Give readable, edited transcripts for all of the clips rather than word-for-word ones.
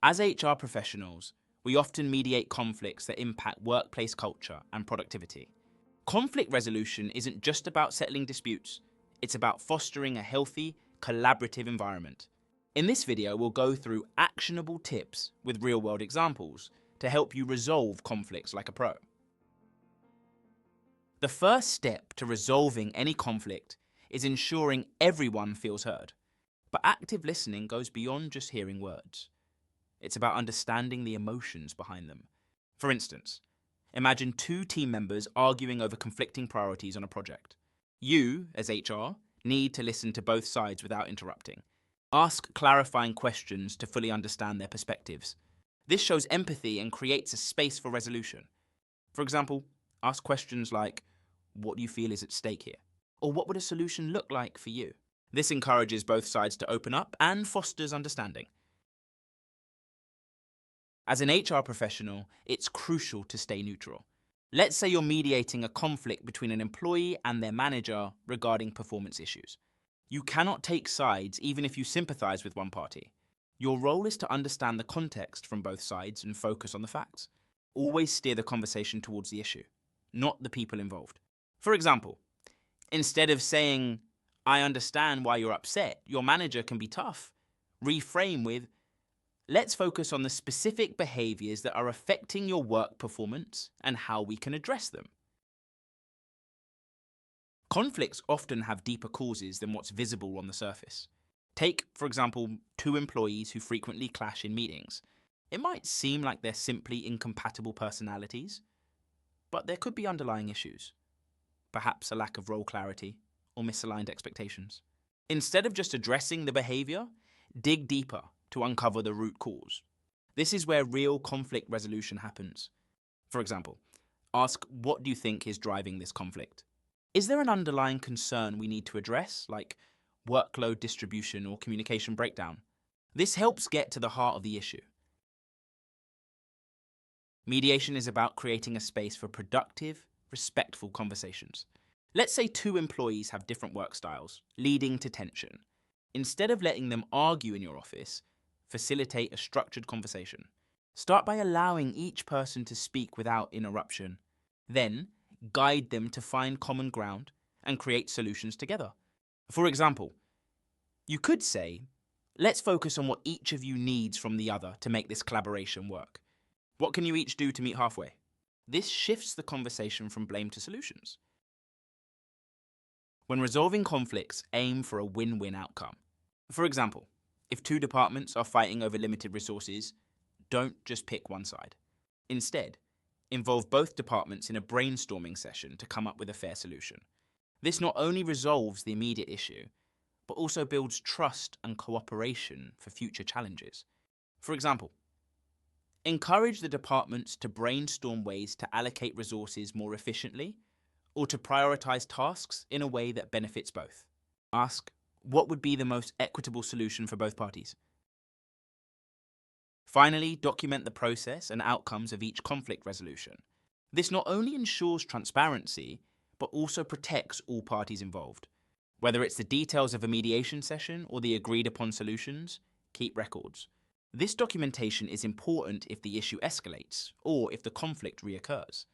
As HR professionals, we often mediate conflicts that impact workplace culture and productivity. Conflict resolution isn't just about settling disputes, it's about fostering a healthy, collaborative environment. In this video, we'll go through actionable tips with real-world examples to help you resolve conflicts like a pro. The first step to resolving any conflict is ensuring everyone feels heard. But active listening goes beyond just hearing words. It's about understanding the emotions behind them. For instance, imagine two team members arguing over conflicting priorities on a project. You, as HR, need to listen to both sides without interrupting. Ask clarifying questions to fully understand their perspectives. This shows empathy and creates a space for resolution. For example, ask questions like, "What do you feel is at stake here?" Or "What would a solution look like for you?" This encourages both sides to open up and fosters understanding. As an HR professional, it's crucial to stay neutral. Let's say you're mediating a conflict between an employee and their manager regarding performance issues. You cannot take sides even if you sympathize with one party. Your role is to understand the context from both sides and focus on the facts. Always steer the conversation towards the issue, not the people involved. For example, instead of saying, "I understand why you're upset," your manager can be tough. Reframe with, "Let's focus on the specific behaviors that are affecting your work performance and how we can address them." Conflicts often have deeper causes than what's visible on the surface. Take, for example, two employees who frequently clash in meetings. It might seem like they're simply incompatible personalities, but there could be underlying issues. Perhaps a lack of role clarity or misaligned expectations. Instead of just addressing the behavior, dig deeper to uncover the root cause. This is where real conflict resolution happens. For example, ask, "What do you think is driving this conflict? Is there an underlying concern we need to address, like workload distribution or communication breakdown?" This helps get to the heart of the issue. Mediation is about creating a space for productive, respectful conversations. Let's say two employees have different work styles, leading to tension. Instead of letting them argue in your office, facilitate a structured conversation. Start by allowing each person to speak without interruption. Then, guide them to find common ground and create solutions together. For example, you could say, "Let's focus on what each of you needs from the other to make this collaboration work. What can you each do to meet halfway?" This shifts the conversation from blame to solutions. When resolving conflicts, aim for a win-win outcome. For example, if two departments are fighting over limited resources, don't just pick one side. Instead, involve both departments in a brainstorming session to come up with a fair solution. This not only resolves the immediate issue, but also builds trust and cooperation for future challenges. For example, encourage the departments to brainstorm ways to allocate resources more efficiently or to prioritize tasks in a way that benefits both. Ask, what would be the most equitable solution for both parties? Finally, document the process and outcomes of each conflict resolution. This not only ensures transparency, but also protects all parties involved. Whether it's the details of a mediation session or the agreed upon solutions, keep records. This documentation is important if the issue escalates or if the conflict reoccurs.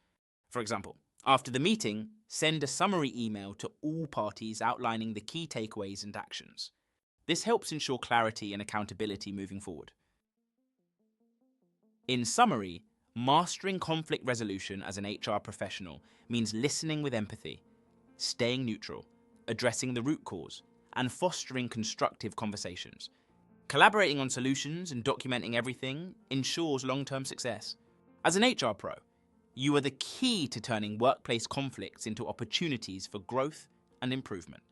For example, after the meeting, send a summary email to all parties outlining the key takeaways and actions. This helps ensure clarity and accountability moving forward. In summary, mastering conflict resolution as an HR professional means listening with empathy, staying neutral, addressing the root cause, and fostering constructive conversations. Collaborating on solutions and documenting everything ensures long-term success. As an HR pro, you are the key to turning workplace conflicts into opportunities for growth and improvement.